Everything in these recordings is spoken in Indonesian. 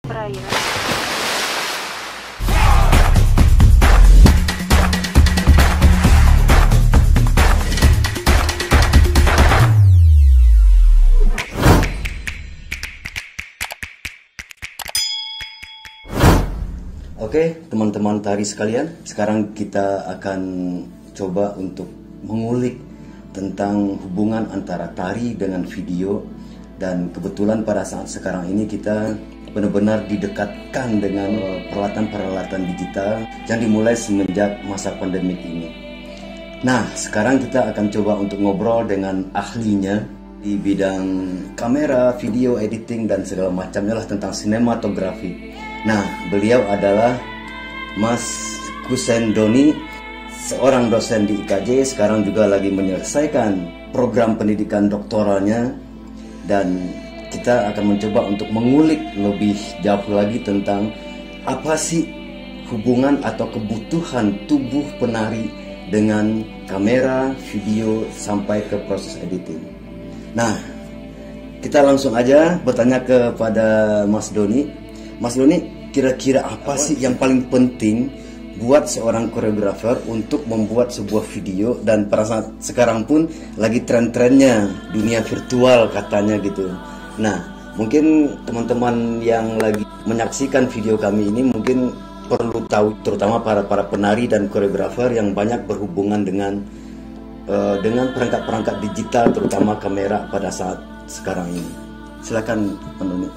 perairan. Oke, teman-teman tari sekalian, sekarang kita akan coba untuk mengulik tentang hubungan antara tari dengan video. Dan kebetulan pada saat sekarang ini kita benar-benar didekatkan dengan peralatan-peralatan digital yang dimulai semenjak masa pandemik ini. Nah, sekarang kita akan coba untuk ngobrol dengan ahlinya di bidang kamera, video, editing, dan segala macamnya lah tentang sinematografi. Nah, beliau adalah Mas Kusen Doni, seorang dosen di IKJ, sekarang juga lagi menyelesaikan program pendidikan doktoralnya, dan kita akan mencoba untuk mengulik lebih jauh lagi tentang apa sih hubungan atau kebutuhan tubuh penari dengan kamera, video, sampai ke proses editing. Nah, kita langsung aja bertanya kepada Mas Doni. Mas Doni, kira-kira apa sih yang paling penting buat seorang koreografer untuk membuat sebuah video? Dan pada saat sekarang pun lagi tren-trennya dunia virtual katanya gitu. Nah, mungkin teman-teman yang lagi menyaksikan video kami ini mungkin perlu tahu, terutama para penari dan koreografer yang banyak berhubungan dengan perangkat-perangkat digital, terutama kamera pada saat sekarang ini. Silakan, Pak Doni.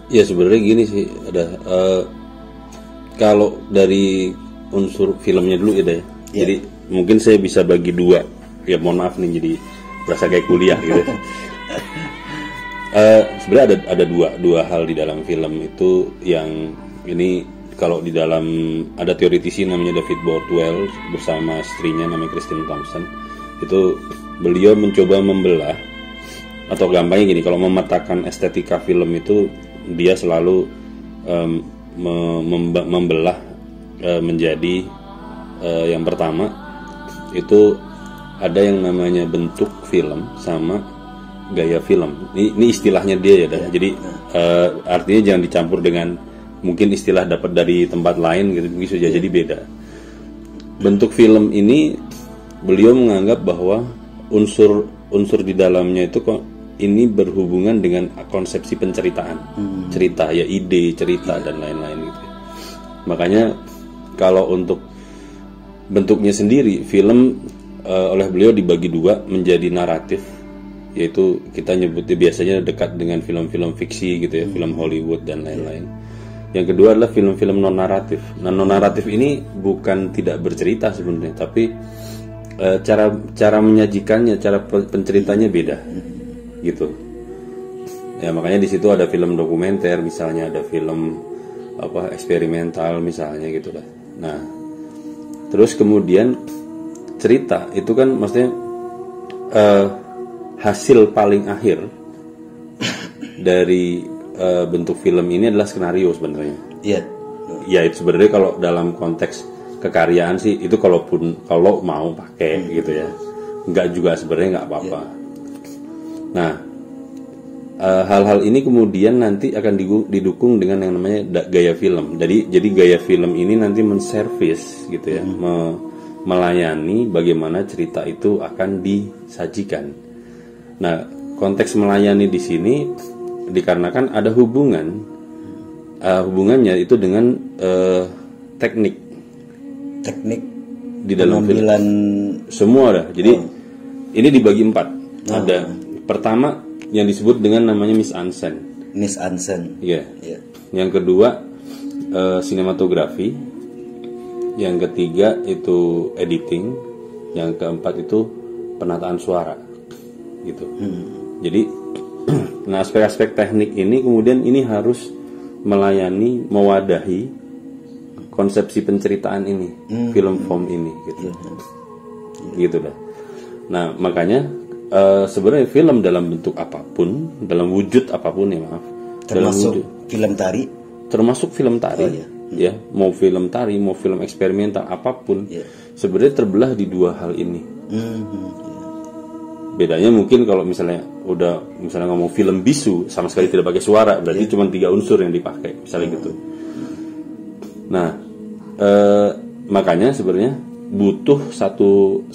Ya, sebenarnya gini sih, kalau dari unsur filmnya dulu ya, yeah. Jadi mungkin saya bisa bagi dua. Ya mohon maaf nih, jadi berasa kayak kuliah gitu. Sebenarnya ada dua hal di dalam film itu yang ini, kalau di dalam ada teoritisi namanya David Bordwell bersama istrinya namanya Christine Thompson. Itu beliau mencoba membelah, atau gampangnya gini, kalau memetakan estetika film itu dia selalu membelah menjadi yang pertama itu ada yang namanya bentuk film sama gaya film. Ini istilahnya dia ya, jadi artinya jangan dicampur dengan mungkin istilah dapat dari tempat lain gitu, bisa jadi beda. Bentuk film ini beliau menganggap bahwa unsur di dalamnya itu kok ini berhubungan dengan konsepsi penceritaan, cerita ya, ide cerita dan lain-lain gitu. Makanya kalau untuk bentuknya sendiri, film oleh beliau dibagi dua menjadi naratif, yaitu kita nyebutnya biasanya dekat dengan film-film fiksi gitu ya, film Hollywood dan lain-lain. Yang kedua adalah film-film non naratif. Nah, non naratif ini bukan tidak bercerita sebenarnya, tapi cara menyajikannya, cara penceritanya beda. Gitu ya, makanya di situ ada film dokumenter misalnya, ada film eksperimental misalnya gitu lah. Nah, terus kemudian cerita itu kan maksudnya hasil paling akhir dari bentuk film ini adalah skenario sebenarnya. Iya. Ya, itu sebenarnya kalau dalam konteks kekaryaan sih itu kalau mau pakai gitu ya. Enggak juga sebenarnya nggak apa-apa. Nah, hal-hal ini kemudian nanti akan didukung dengan yang namanya gaya film. Jadi gaya film ini nanti menservis gitu ya, melayani bagaimana cerita itu akan disajikan. Nah, konteks melayani di sini dikarenakan ada hubungannya itu dengan teknik di dalam film. Semua dah. Jadi ini dibagi 4. Ada pertama yang disebut dengan namanya mise-en-scène. Iya. Yeah. Yang kedua sinematografi. Yang ketiga itu editing. Yang keempat itu penataan suara. Gitu. Jadi nah, aspek-aspek teknik ini kemudian ini harus melayani, mewadahi konsepsi penceritaan ini, film form ini gitu. Gitu dah. Nah, makanya sebenarnya film dalam bentuk apapun, dalam wujud apapun ya maaf, termasuk film tari, ya, mau film tari, mau film eksperimental apapun, sebenarnya terbelah di dua hal ini. Bedanya mungkin kalau misalnya ngomong film bisu sama sekali tidak pakai suara, berarti cuma 3 unsur yang dipakai, misalnya gitu. Nah, makanya sebenarnya butuh satu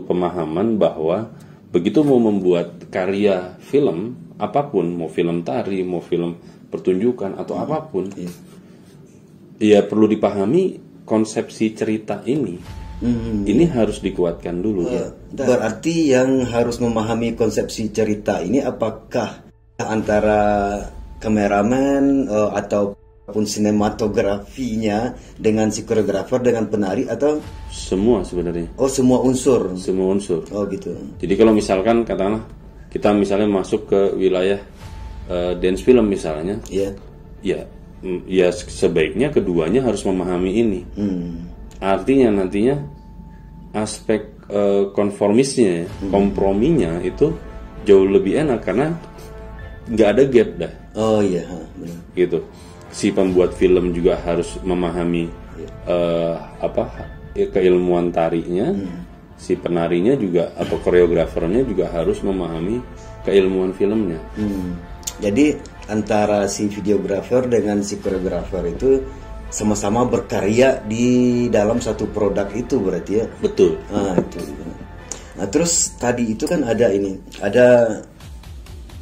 pemahaman bahwa begitu mau membuat karya film apapun, mau film tari, mau film pertunjukan atau apapun, ya perlu dipahami konsepsi cerita ini. Ini harus dikuatkan dulu. Berarti yang harus memahami konsepsi cerita ini apakah antara kameramen ataupun sinematografinya dengan si koreografer dengan penari atau semua sebenarnya? Oh, semua unsur. Semua unsur. Oh, gitu. Jadi kalau misalkan katakanlah kita misalnya masuk ke wilayah dance film misalnya, ya sebaiknya keduanya harus memahami ini. Artinya nantinya aspek konformisnya, komprominya itu jauh lebih enak karena nggak ada gap dah. Oh iya, benar. Gitu. Si pembuat film juga harus memahami keilmuan tarinya, si penarinya juga atau koreografernya juga harus memahami keilmuan filmnya. Jadi antara si videografer dengan si koreografer itu sama-sama berkarya di dalam satu produk itu berarti ya. Betul. Itu. Nah terus tadi itu kan ada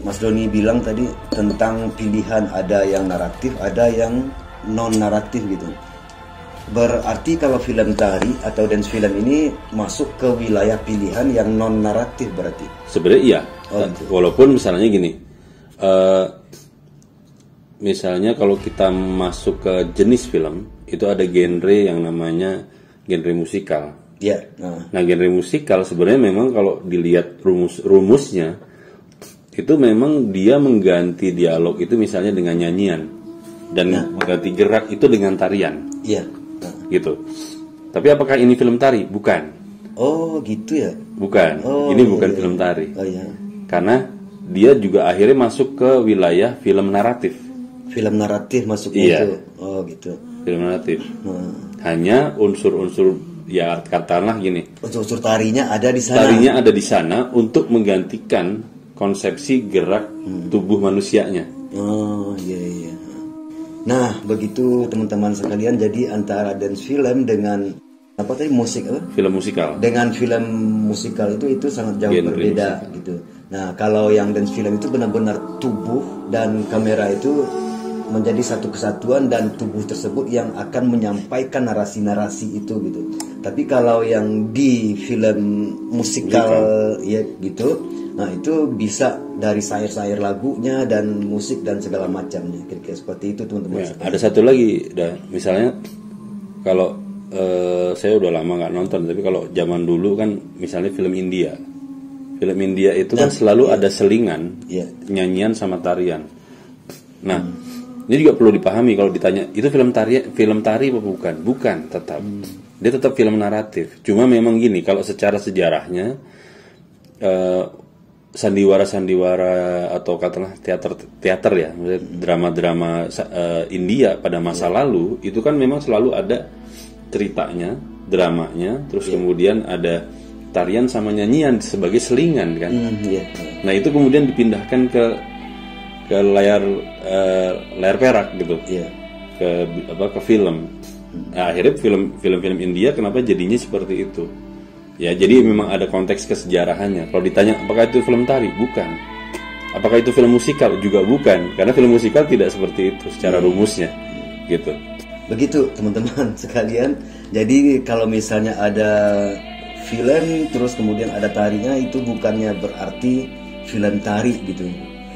Mas Doni bilang tadi tentang pilihan, ada yang naratif, ada yang non naratif gitu. Berarti kalau film tari atau dance film ini masuk ke wilayah pilihan yang non naratif berarti. Sebenarnya iya. Gitu. Walaupun misalnya gini. Misalnya kalau kita masuk ke jenis film, itu ada genre yang namanya genre musikal. Iya. Nah, genre musikal sebenarnya memang kalau dilihat rumusnya, itu memang dia mengganti dialog itu misalnya dengan nyanyian dan mengganti gerak itu dengan tarian. Iya. Gitu. Tapi apakah ini film tari? Bukan. Oh, gitu ya. Bukan. Ini bukan film tari. Oh iya. Karena dia juga akhirnya masuk ke wilayah film naratif. Film naratif masuknya itu. Oh gitu. Film naratif. Hanya unsur-unsur ya katakanlah gini. Unsur-unsur tarinya ada di sana. Tarinya ada di sana untuk menggantikan konsepsi gerak tubuh manusianya. Oh iya. Nah begitu teman-teman sekalian, jadi antara dance film dengan apa tadi musik apa? Film musikal. Dengan film musikal itu sangat jauh berbeda musikal. Gitu. Nah kalau yang dance film itu benar-benar tubuh dan kamera itu menjadi satu kesatuan dan tubuh tersebut yang akan menyampaikan narasi-narasi itu gitu. Tapi kalau yang di film musikal ya gitu, nah itu bisa dari sair-sair lagunya dan musik dan segala macamnya. Kira-kira seperti itu teman-teman. Ya, ada satu lagi, misalnya kalau saya udah lama nggak nonton, tapi kalau zaman dulu kan misalnya film India itu kan selalu ada selingan nyanyian sama tarian. Nah ini juga perlu dipahami kalau ditanya itu film tari apa bukan? Bukan, tetap. Dia tetap film naratif. Cuma memang gini, kalau secara sejarahnya sandiwara atau katakanlah teater ya, drama-drama India pada masa lalu itu kan memang selalu ada ceritanya, dramanya, terus kemudian ada tarian sama nyanyian sebagai selingan kan. Nah itu kemudian dipindahkan ke layar perak gitu, ke film. Nah, akhirnya film India kenapa jadinya seperti itu? Ya jadi memang ada konteks kesejarahannya. Kalau ditanya apakah itu film tari, bukan. Apakah itu film musikal, juga bukan. Karena film musikal tidak seperti itu secara rumusnya, gitu. Begitu teman-teman sekalian. Jadi kalau misalnya ada film terus kemudian ada tarinya, itu bukannya berarti film tari gitu.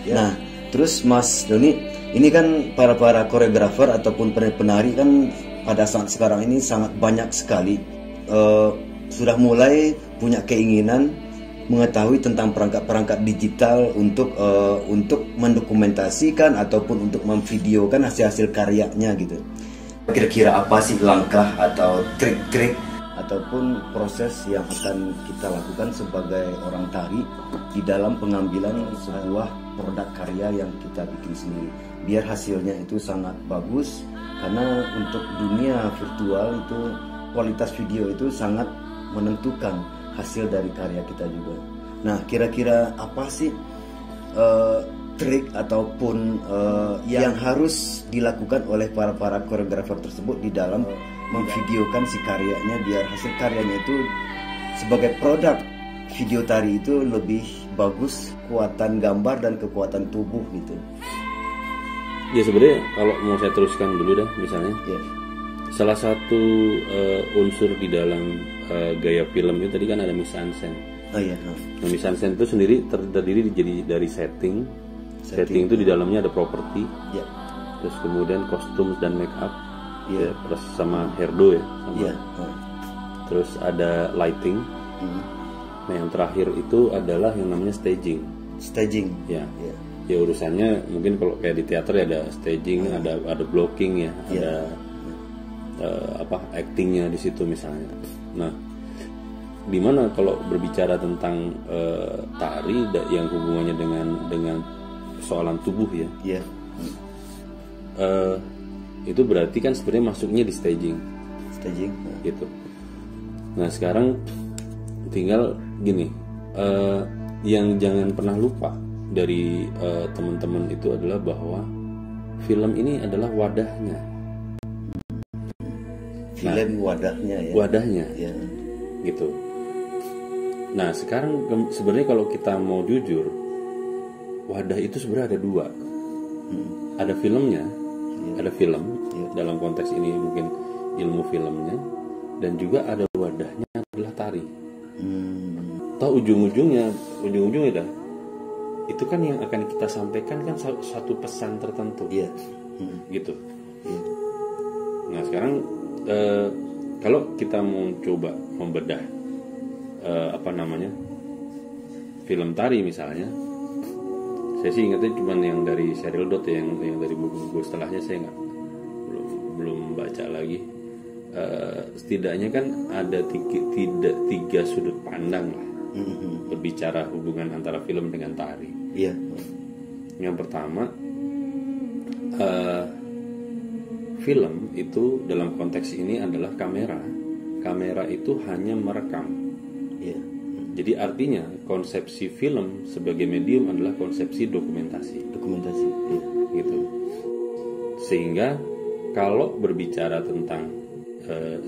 Nah terus Mas Doni, ini kan para koreografer ataupun penari kan pada saat sekarang ini sangat banyak sekali sudah mulai punya keinginan mengetahui tentang perangkat-perangkat digital untuk mendokumentasikan ataupun untuk memvideokan hasil-hasil karyanya gitu. Kira-kira apa sih langkah atau trik-trik ataupun proses yang akan kita lakukan sebagai orang tari di dalam pengambilan sebuah produk karya yang kita bikin sendiri biar hasilnya itu sangat bagus, karena untuk dunia virtual itu kualitas video itu sangat menentukan. hasil dari karya kita juga. Nah, kira-kira apa sih trik ataupun yang harus dilakukan oleh para koreografer tersebut di dalam memvideokan si karyanya biar hasil karyanya itu sebagai produk video tari itu lebih bagus, kekuatan gambar dan kekuatan tubuh gitu. Ya sebenarnya kalau mau saya teruskan dulu dah misalnya. Ya. Salah satu unsur di dalam gaya film itu tadi kan ada mise-en-scène. Oh iya. Nah, mise-en-scène itu sendiri terdiri dari setting. Setting itu di dalamnya ada properti. Ya. Terus kemudian kostum dan make up. Ya. Terus sama hairdo ya. Sama. Ya. Terus ada lighting. Nah yang terakhir itu adalah yang namanya staging. Staging. Ya. Ya urusannya mungkin kalau kayak di teater ya ada staging, ada blocking ya, ada actingnya di situ misalnya. Nah, dimana kalau berbicara tentang tari yang hubungannya dengan soalan tubuh ya, itu berarti kan sebenarnya masuknya di staging, gitu. Nah sekarang tinggal gini, yang jangan pernah lupa dari teman-teman itu adalah bahwa film ini adalah wadahnya. Film wadahnya ya. Wadahnya, ya. Gitu. Nah sekarang sebenarnya kalau kita mau jujur, wadah itu sebenarnya ada dua. Ada filmnya, ada film dalam konteks ini mungkin ilmu filmnya, dan juga ada wadahnya adalah tari. Toh ujung-ujungnya dah itu kan yang akan kita sampaikan kan satu pesan tertentu, gitu. Nah sekarang kalau kita mau coba membedah film tari misalnya, saya sih ingatnya cuma yang dari Sheryl Dot ya, yang dari buku-buku setelahnya saya belum baca lagi. Setidaknya kan ada tiga sudut pandang lah berbicara hubungan antara film dengan tari. Yang pertama, film itu dalam konteks ini adalah kamera. Kamera itu hanya merekam. Jadi artinya konsepsi film sebagai medium adalah konsepsi dokumentasi. Gitu. Sehingga kalau berbicara tentang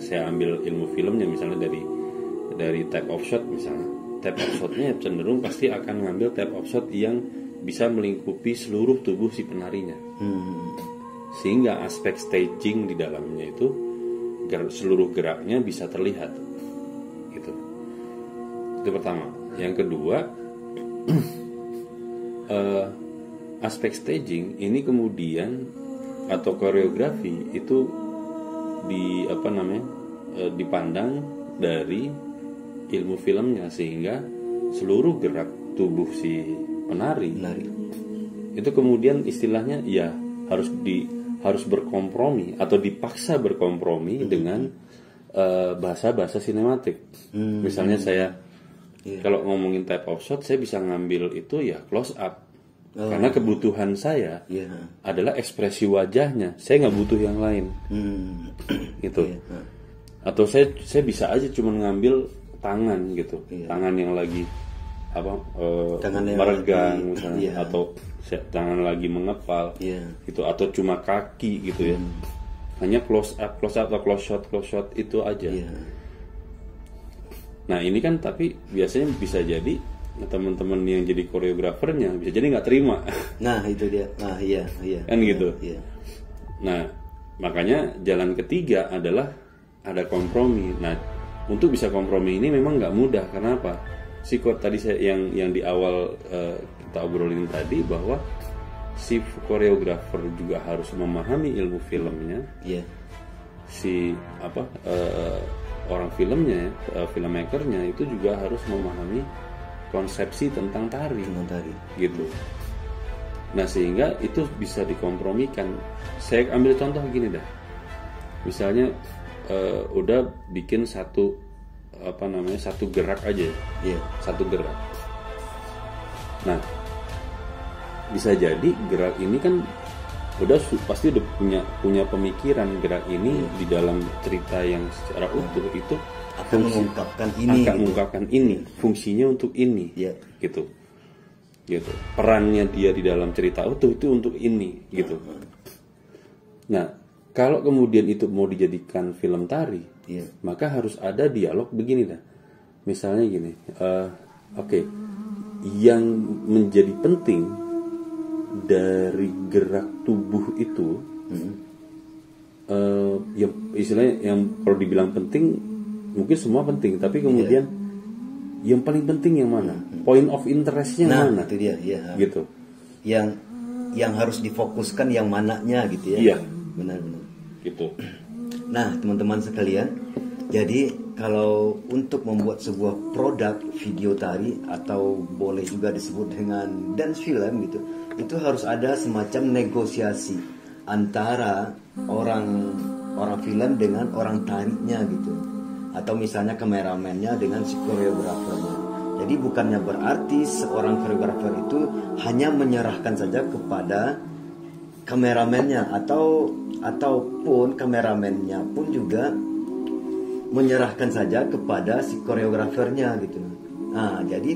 saya ambil ilmu filmnya misalnya dari type of shot misalnya. Type of shotnya cenderung pasti akan ngambil type of shot yang bisa melingkupi seluruh tubuh si penarinya. Sehingga aspek staging di dalamnya itu seluruh geraknya bisa terlihat. Gitu. Itu pertama. Yang kedua, aspek staging ini kemudian atau koreografi itu dipandang dari ilmu filmnya, sehingga seluruh gerak tubuh si penari itu kemudian istilahnya ya harus berkompromi atau dipaksa berkompromi dengan bahasa-bahasa sinematik. Misalnya saya kalau ngomongin type of shot, saya bisa ngambil itu ya close up. Karena kebutuhan saya adalah ekspresi wajahnya, saya nggak butuh yang lain, gitu. Atau saya bisa aja cuma ngambil tangan gitu, tangan yang lagi meregang misalnya, atau tangan lagi mengepal, gitu, atau cuma kaki gitu ya. Hanya close up atau close shot itu aja. Nah ini kan tapi biasanya bisa jadi teman-teman yang jadi koreografernya bisa jadi nggak terima. Nah itu dia. Nah iya. Kan gitu. Nah makanya jalan ketiga adalah ada kompromi. Nah untuk bisa kompromi ini memang nggak mudah. Kenapa? Tadi saya yang di awal kita obrolin tadi bahwa si koreografer juga harus memahami ilmu filmnya. Si orang filmnya, filmmakernya itu juga harus memahami konsepsi tentang tari. Gitu. Nah sehingga itu bisa dikompromikan. Saya ambil contoh gini dah. Misalnya udah bikin satu gerak aja, satu gerak. Nah, bisa jadi gerak ini kan pasti udah punya pemikiran gerak ini di dalam cerita yang secara utuh itu akan mengungkapkan ini, akan mengungkapkan ini, fungsinya untuk ini, gitu. Perannya dia di dalam cerita itu untuk ini, gitu. Nah, kalau kemudian itu mau dijadikan film tari, maka harus ada dialog begini dah. Misalnya gini, yang menjadi penting dari gerak tubuh itu, ya istilahnya yang kalau dibilang penting, mungkin semua penting, tapi kemudian yang paling penting yang mana? Point of interestnya mana? Itu dia, gitu. Yang harus difokuskan yang mananya gitu ya. Benar-benar. Gitu. Nah, teman-teman sekalian, jadi kalau untuk membuat sebuah produk video tari atau boleh juga disebut dengan dance film gitu, itu harus ada semacam negosiasi antara orang film dengan orang tarinya gitu. Atau misalnya kameramennya dengan si koreografernya. Jadi bukannya berarti seorang koreografer itu hanya menyerahkan saja kepada kameramennya ataupun kameramennya pun juga menyerahkan saja kepada si koreografernya gitu. Nah, jadi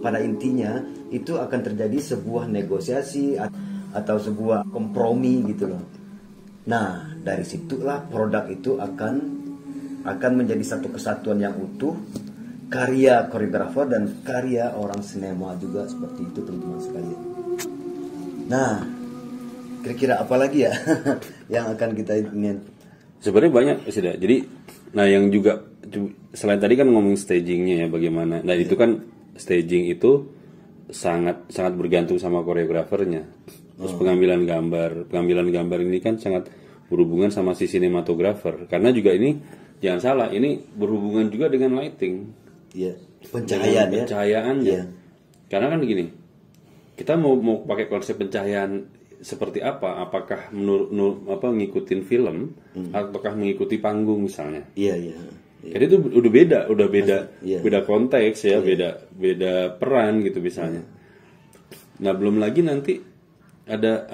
pada intinya itu akan terjadi sebuah negosiasi atau sebuah kompromi gitu loh. Nah, dari situlah produk itu akan menjadi satu kesatuan yang utuh, karya koreografer dan karya orang sinema juga, seperti itu teman-teman sekalian. Nah, kira-kira apa lagi ya yang akan kita ingin? Sebenarnya banyak sudah. Jadi, nah yang juga selain tadi kan ngomong stagingnya ya bagaimana. Nah itu kan staging itu sangat bergantung sama koreografernya. Terus pengambilan gambar ini kan sangat berhubungan sama si sinematografer. Karena juga ini jangan salah, ini berhubungan juga dengan lighting. Pencahayaannya. Karena kan gini, kita mau pakai konsep pencahayaan seperti apa? Apakah ngikutin film ataukah mengikuti panggung misalnya? Jadi itu udah beda konteks ya, beda peran gitu misalnya. Nah, belum lagi nanti ada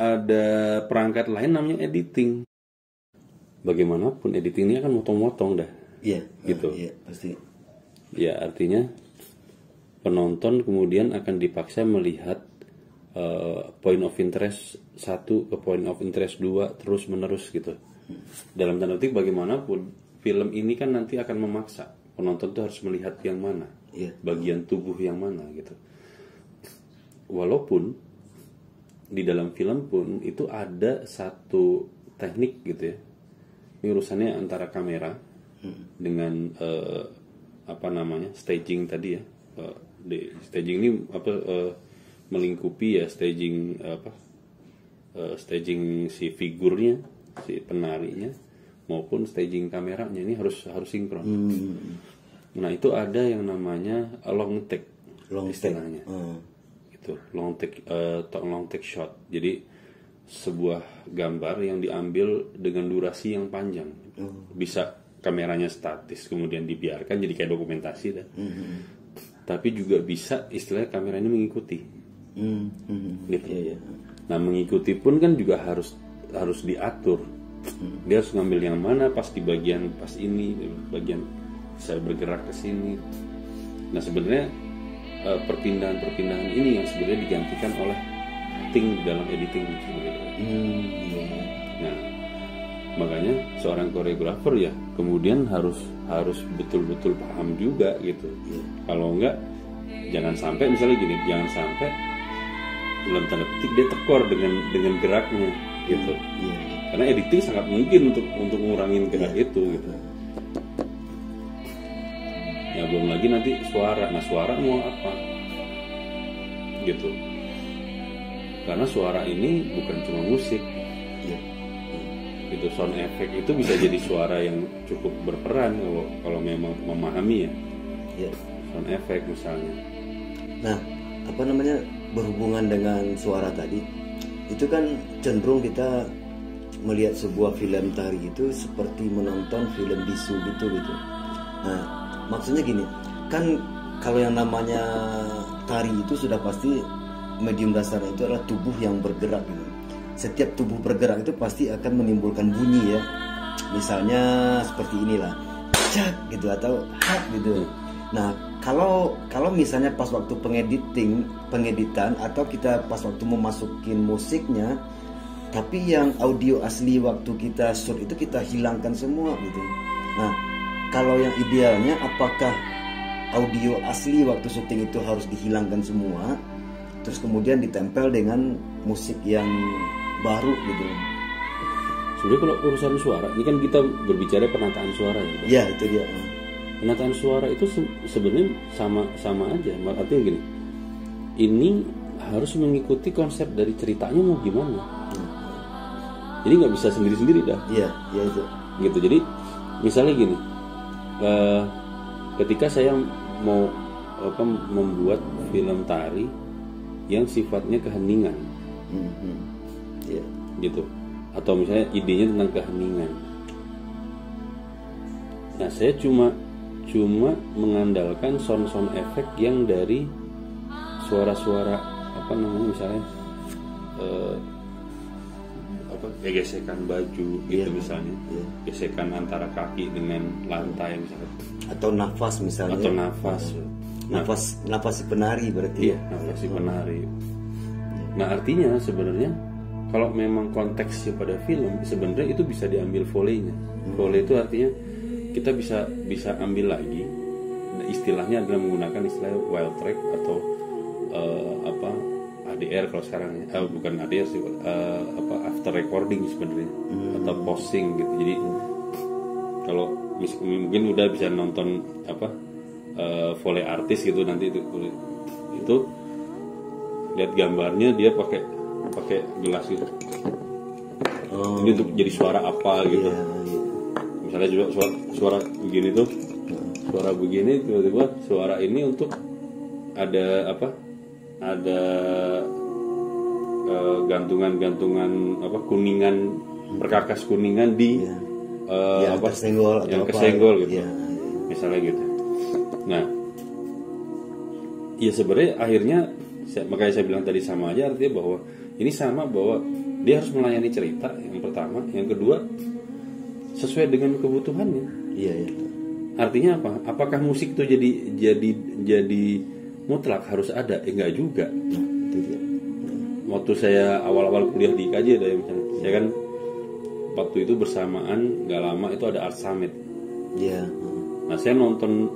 perangkat lain namanya editing. Bagaimanapun editing ini akan motong-motong dah. Gitu. Pasti. Ya, artinya penonton kemudian akan dipaksa melihat point of interest 1 ke point of interest 2 terus menerus gitu. Dalam tanda petik bagaimanapun film ini kan nanti akan memaksa penonton tuh harus melihat yang mana, bagian tubuh yang mana gitu. Walaupun di dalam film pun itu ada satu teknik gitu ya. Ini urusannya antara kamera dengan staging tadi ya. Staging ini melingkupi ya staging staging si figurnya, si penarinya maupun staging kameranya, ini harus sinkron. Nah, itu ada yang namanya long take istilahnya. Itu long take shot. Jadi sebuah gambar yang diambil dengan durasi yang panjang. Bisa kameranya statis kemudian dibiarkan jadi kayak dokumentasi dah. Tapi juga bisa istilahnya kameranya mengikuti. Gitu. Nah, mengikuti pun kan juga harus diatur. Dia harus ngambil yang mana pas di bagian bagian bisa bergerak ke sini. Nah, sebenarnya perpindahan ini yang sebenarnya digantikan oleh di dalam editing Nah, makanya seorang koreografer ya kemudian harus betul-betul paham juga gitu. Kalau enggak, jangan sampai misalnya gini, jangan sampai dalam tanda petik dia tekor dengan geraknya gitu. Karena editing sangat mungkin untuk ngurangin gerak itu gitu. Ya, belum lagi nanti suara. Nah, suara mau apa gitu. Karena suara ini bukan cuma musik, itu sound effect itu bisa jadi suara yang cukup berperan kalau memang memahami ya. Sound effect misalnya. Nah, berhubungan dengan suara tadi, itu kan cenderung kita melihat sebuah film tari itu seperti menonton film bisu gitu. Nah, maksudnya gini, kan kalau yang namanya tari itu sudah pasti medium dasarnya itu adalah tubuh yang bergerak gitu. Setiap tubuh bergerak itu pasti akan menimbulkan bunyi ya. Misalnya seperti inilah. cak gitu atau hak gitu. Nah, kalau misalnya pas waktu pengeditan atau kita pas waktu memasukin musiknya, tapi yang audio asli waktu kita shoot itu kita hilangkan semua gitu. Nah, kalau yang idealnya apakah audio asli waktu syuting itu harus dihilangkan semua, terus kemudian ditempel dengan musik yang baru gitu? Sebenarnya kalau urusan suara, ini kan kita berbicara penataan suara ya. Iya, itu dia. Penataan suara itu sebenarnya sama aja. Artinya gini, ini harus mengikuti konsep dari ceritanya mau gimana. Jadi nggak bisa sendiri-sendiri dah. Iya itu. Gitu. Jadi misalnya gini, ketika saya mau membuat film tari yang sifatnya keheningan, gitu, atau misalnya idenya tentang keheningan. Nah, saya cuma mengandalkan sound efek yang dari suara-suara misalnya gesekan baju gitu, misalnya gesekan antara kaki dengan lantai misalnya, atau nafas misalnya, atau nafas si penari berarti nafas si penari. Nah, artinya sebenarnya kalau memang konteksnya pada film, sebenarnya itu bisa diambil volley-nya. Volley itu artinya kita bisa ambil lagi, istilahnya adalah menggunakan istilah wild track atau ADR kalau sekarang ya, bukan ADR sih, after recording sebenarnya, atau posting gitu. Jadi kalau mungkin udah bisa nonton volley artis gitu, nanti itu lihat gambarnya dia pakai gelas gitu. Ini untuk jadi suara apa gitu. Misalnya juga suara begini tuh, suara begini, tiba-tiba suara ini untuk ada gantungan kuningan, perkakas kuningan di yang kesenggol gitu, misalnya gitu. Nah, ya sebenarnya akhirnya makanya saya bilang tadi sama aja, artinya bahwa ini sama, bahwa dia harus melayani cerita yang pertama, yang kedua sesuai dengan kebutuhannya. Artinya apa? Apakah musik itu jadi mutlak harus ada? Enggak juga. Waktu saya awal-awal kuliah di IKJ ada misalnya, saya kan waktu itu bersamaan nggak lama itu ada Art Summit. Nah, saya nonton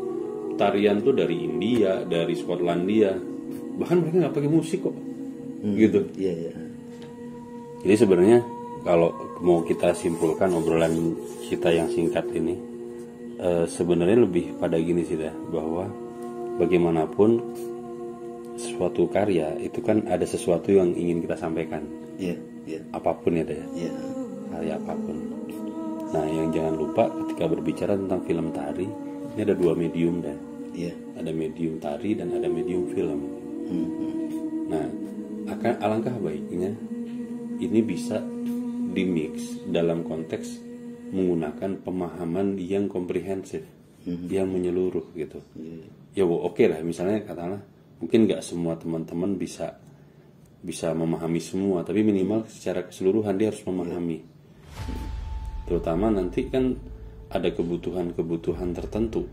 tarian tuh dari India, dari Skotlandia, bahkan mereka nggak pakai musik kok, gitu. Jadi sebenarnya kalau mau kita simpulkan obrolan kita yang singkat ini, sebenarnya lebih pada gini sih dah, bahwa bagaimanapun suatu karya itu kan ada sesuatu yang ingin kita sampaikan, apapun ya dah, karya apapun. Nah, yang jangan lupa ketika berbicara tentang film tari, ini ada dua medium dah, ada medium tari dan ada medium film. Nah, alangkah baiknya ini bisa dimix dalam konteks menggunakan pemahaman yang komprehensif, yang menyeluruh gitu. Ya oke lah, misalnya katakanlah mungkin nggak semua teman-teman bisa memahami semua, tapi minimal secara keseluruhan dia harus memahami. Terutama nanti kan ada kebutuhan tertentu,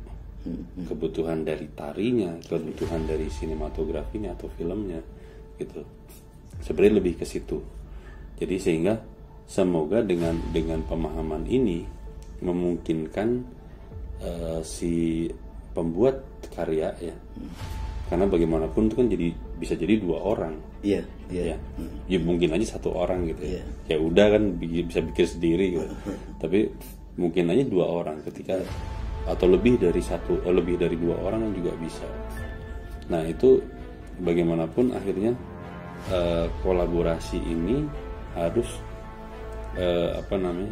kebutuhan dari tarinya, kebutuhan dari sinematografinya atau filmnya gitu. Sebenarnya lebih ke situ. Jadi sehingga semoga dengan pemahaman ini memungkinkan si pembuat karya ya, karena bagaimanapun itu kan bisa jadi dua orang. Ya mungkin aja satu orang gitu ya udah kan bisa bikin sendiri gitu. Tapi mungkin aja dua orang ketika, atau lebih dari dua orang kan juga bisa. Nah, itu bagaimanapun akhirnya kolaborasi ini harus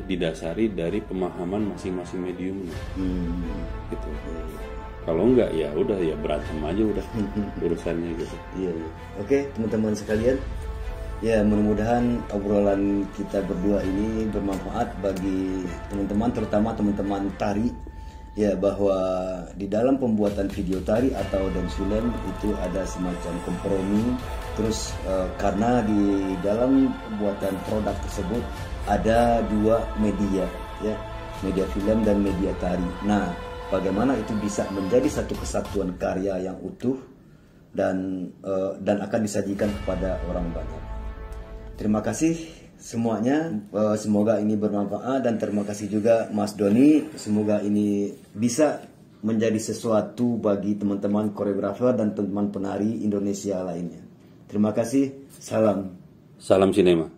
didasari dari pemahaman masing-masing medium gitu. Kalau enggak ya udah, ya berantem aja udah urusannya gitu. Oke, teman-teman sekalian, ya mudah-mudahan obrolan kita berdua ini bermanfaat bagi teman-teman, terutama teman-teman tari, ya, bahwa di dalam pembuatan video tari atau dan film itu ada semacam kompromi. Terus karena di dalam pembuatan produk tersebut ada dua media, ya, media film dan media tari. Nah, bagaimana itu bisa menjadi satu kesatuan karya yang utuh dan akan disajikan kepada orang banyak. Terima kasih semuanya, semoga ini bermanfaat, dan terima kasih juga Mas Doni, semoga ini bisa menjadi sesuatu bagi teman-teman koreografer dan teman penari Indonesia lainnya. Terima kasih, salam. Salam sinema.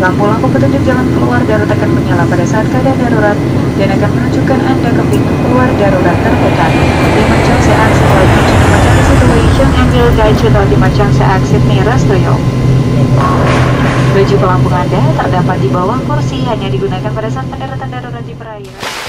Lampu-lampu petunjuk jalan keluar darurat akan menyala pada saat keadaan darurat dan akan menunjukkan Anda ke pintu keluar darurat terdekat. The emergency exit light menunjukkan emergency situation and will guide you to the emergency exit nearest to you. Baju pelampung Anda terdapat di bawah kursi, hanya digunakan pada saat pendaratan darurat di perairan.